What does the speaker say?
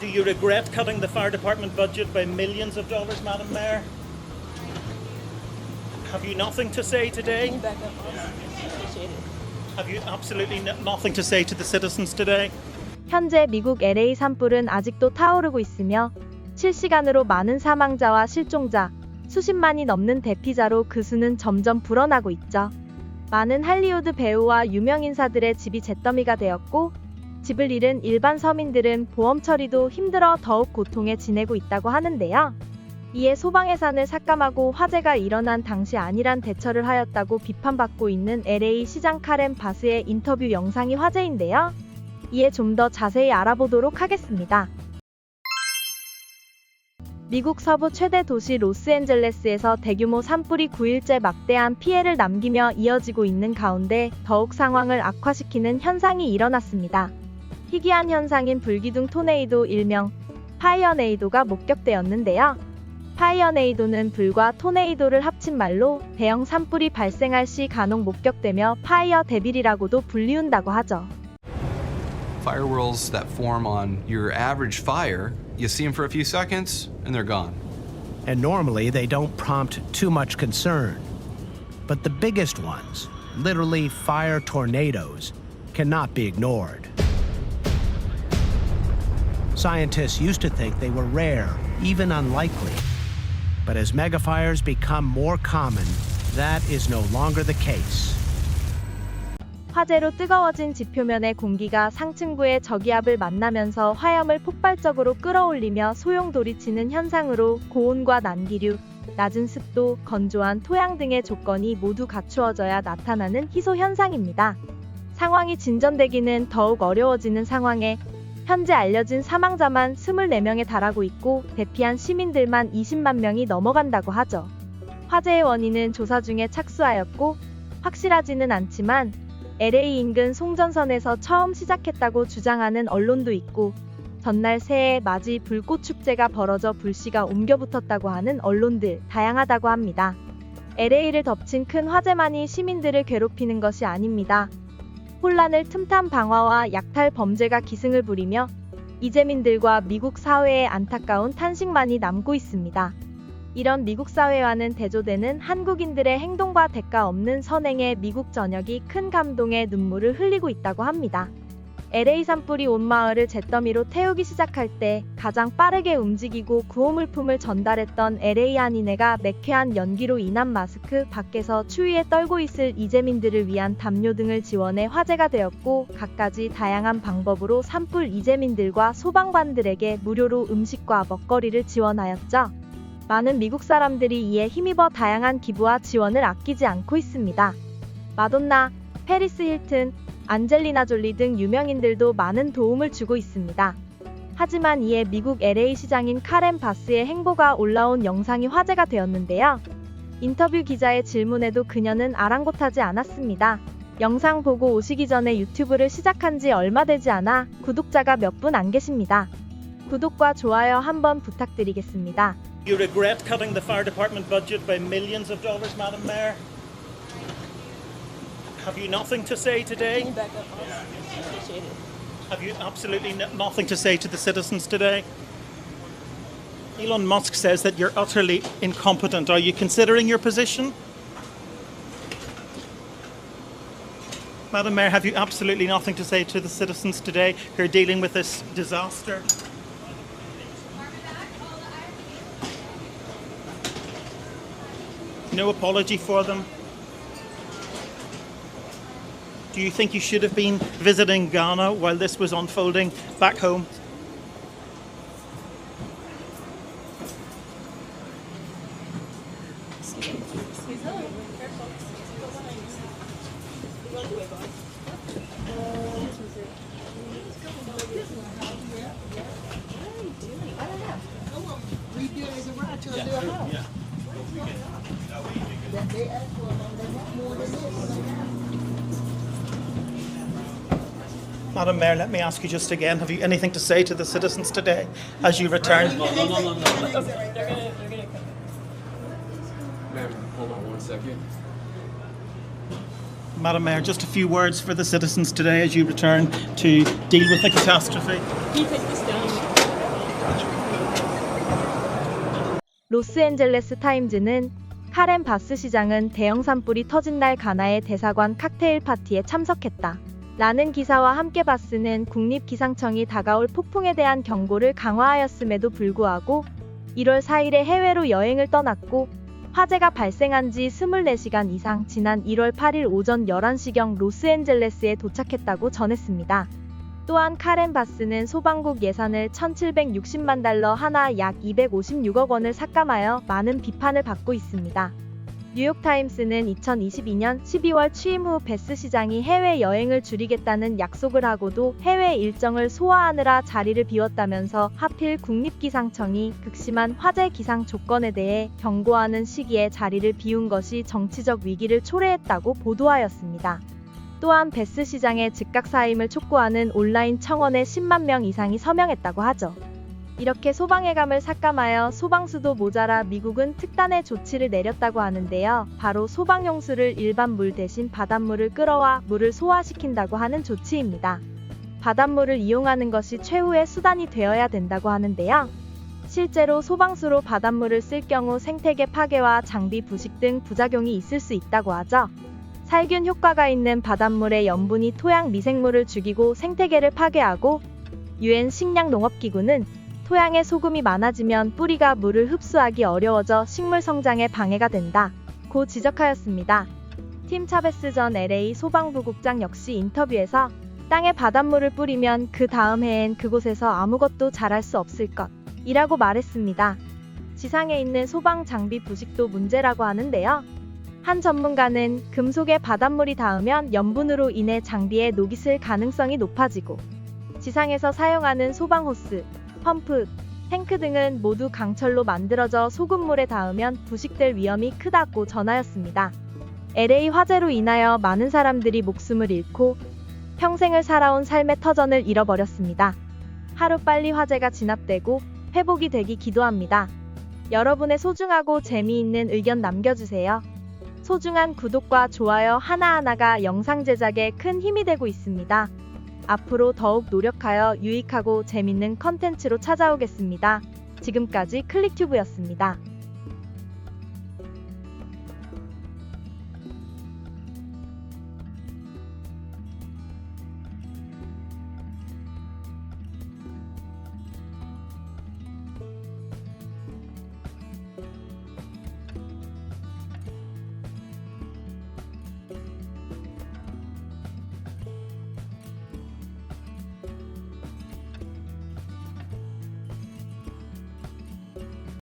Do you regret cutting the fire department budget by millions of dollars, Madam Mayor? Have you nothing to say today? Can you back up? Appreciate it. Have you absolutely nothing to say to the citizens today? 현재 미국 LA 산불은 아직도 타오르고 있으며 실시간으로 많은 사망자와 실종자, 수십만이 넘는 대피자로 그 수는 점점 불어나고 있죠. 많은 할리우드 배우와 유명인사들의 집이 잿더미가 되었고 집을 잃은 일반 서민들은 보험 처리도 힘들어 더욱 고통에 지내고 있다고 하는데요. 이에 소방 예산을 삭감하고 화재가 일어난 당시 안일한 대처를 하였다고 비판받고 있는 LA 시장 카렌 바스의 인터뷰 영상이 화제인데요. 이에 좀 더 자세히 알아보도록 하겠습니다. 미국 서부 최대 도시 로스앤젤레스에서 대규모 산불이 9일째 막대한 피해를 남기며 이어지고 있는 가운데 더욱 상황을 악화시키는 현상이 일어났습니다. 희귀한 현상인 불기둥 토네이도 일명 파이어네이도가 목격되었는데요. 파이어네이도는 불과 토네이도를 합친 말로 대형 산불이 발생할 시 간혹 목격되며 파이어 데빌이라고도 불리운다고 하죠. Fire whirls that form on your average fire, you see them for a few seconds and they're gone. And normally they don't prompt too much concern. But the biggest ones, literally fire tornadoes, cannot be ignored. Scientists used to think they were rare, even unlikely. But as megafires become more common, that is no longer the case. 화재로 뜨거워진 지표면의 공기가 상층부의 저기압을 만나면서 화염을 폭발적으로 끌어올리며 소용돌이 치는 현상으로 고온과 난기류, 낮은 습도, 건조한 토양 등의 조건이 모두 갖추어져야 나타나는 희소 현상입니다. 상황이 진전되기는 더욱 어려워지는 상황에 현재 알려진 사망자만 24명에 달하고 있고 대피한 시민들만 20만 명이 넘어간다고 하죠. 화재의 원인은 조사 중에 착수하였고 확실하지는 않지만 LA 인근 송전선에서 처음 시작했다고 주장하는 언론도 있고 전날 새해 맞이 불꽃축제가 벌어져 불씨가 옮겨붙었다고 하는 언론들 다양하다고 합니다. LA를 덮친 큰 화재만이 시민들을 괴롭히는 것이 아닙니다. 혼란을 틈탄 방화와 약탈 범죄가 기승을 부리며 이재민들과 미국 사회의 안타까운 탄식만이 남고 있습니다. 이런 미국 사회와는 대조되는 한국인들의 행동과 대가 없는 선행에 미국 전역이 큰 감동의 눈물을 흘리고 있다고 합니다. LA 산불이 온 마을을 잿더미로 태우기 시작할 때 가장 빠르게 움직이고 구호물품을 전달했던 LA 한인회가 매캐한 연기로 인한 마스크, 밖에서 추위에 떨고 있을 이재민들을 위한 담요 등을 지원해 화제가 되었고 갖가지 다양한 방법으로 산불 이재민들과 소방관들에게 무료로 음식과 먹거리를 지원하였죠. 많은 미국 사람들이 이에 힘입어 다양한 기부와 지원을 아끼지 않고 있습니다. 마돈나, 페리스 힐튼, 안젤리나 졸리 등 유명인들도 많은 도움을 주고 있습니다. 하지만 이에 미국 LA 시장인 카렌 바스의 행보가 올라온 영상이 화제가 되었는데요. 인터뷰 기자의 질문에도 그녀는 아랑곳하지 않았습니다. 영상 보고 오시기 전에 유튜브를 시작한 지 얼마 되지 않아 구독자가 몇 분 안 계십니다. 구독과 좋아요 한번 부탁드리겠습니다. You regret cutting the fire department budget by millions of dollars, Madam Mayor? Have you nothing to say today? Can you back up? Appreciate it. Have you absolutely nothing to say to the citizens today? Elon Musk says that you're utterly incompetent. Are you considering your position? Madam Mayor, have you absolutely nothing to say to the citizens today who are dealing with this disaster? No apology for them? Do you think you should have been visiting Ghana while this was unfolding back home? Madam Mayor, let me ask you just again, have you anything to say to the citizens today as you return? No. They're gonna come. Ma'am, hold on one second. Madam Mayor, just a few words for the citizens today as you return to deal with the catastrophe. Can you take this down? 로스앤젤레스 타임즈는 카렌 바스 시장은 대형 산불이 터진 날 가나의 대사관 칵테일 파티에 참석했다. 라는 기사와 함께 바스는 국립기상청이 다가올 폭풍에 대한 경고를 강화하였음에도 불구하고 1월 4일에 해외로 여행을 떠났고 화재가 발생한 지 24시간 이상 지난 1월 8일 오전 11시경 로스앤젤레스에 도착했다고 전했습니다. 또한 카렌 바스는 소방국 예산을 1,760만 달러 하나 약 256억 원을 삭감하여 많은 비판을 받고 있습니다. 뉴욕타임스는 2022년 12월 취임 후 베스 시장이 해외여행을 줄이겠다는 약속을 하고도 해외 일정을 소화하느라 자리를 비웠다면서 하필 국립기상청이 극심한 화재 기상 조건에 대해 경고하는 시기에 자리를 비운 것이 정치적 위기를 초래했다고 보도하였습니다. 또한 베스 시장의 즉각 사임을 촉구하는 온라인 청원에 10만 명 이상이 서명했다고 하죠. 이렇게 소방예감을 삭감하여 소방수도 모자라 미국은 특단의 조치를 내렸다고 하는데요. 바로 소방용수를 일반 물 대신 바닷물을 끌어와 물을 소화시킨다고 하는 조치입니다. 바닷물을 이용하는 것이 최후의 수단이 되어야 된다고 하는데요. 실제로 소방수로 바닷물을 쓸 경우 생태계 파괴와 장비 부식 등 부작용이 있을 수 있다고 하죠. 살균 효과가 있는 바닷물의 염분이 토양 미생물을 죽이고 생태계를 파괴하고 UN 식량농업기구는 토양에 소금이 많아지면 뿌리가 물을 흡수하기 어려워져 식물 성장에 방해가 된다고 지적하였습니다. 팀 차베스 전 LA 소방부국장 역시 인터뷰에서 땅에 바닷물을 뿌리면 그 다음 해엔 그곳에서 아무것도 자랄 수 없을 것이라고 말했습니다. 지상에 있는 소방 장비 부식도 문제라고 하는데요. 한 전문가는 금속에 바닷물이 닿으면 염분으로 인해 장비에 녹이 슬 가능성이 높아지고 지상에서 사용하는 소방호스, 펌프, 탱크 등은 모두 강철로 만들어져 소금물에 닿으면 부식될 위험이 크다고 전하였습니다. LA 화재로 인하여 많은 사람들이 목숨을 잃고 평생을 살아온 삶의 터전을 잃어버렸습니다. 하루빨리 화재가 진압되고 회복이 되기 기도합니다. 여러분의 소중하고 재미있는 의견 남겨주세요. 소중한 구독과 좋아요 하나하나가 영상 제작에 큰 힘이 되고 있습니다. 앞으로 더욱 노력하여 유익하고 재밌는 컨텐츠로 찾아오겠습니다. 지금까지 클릭튜브였습니다.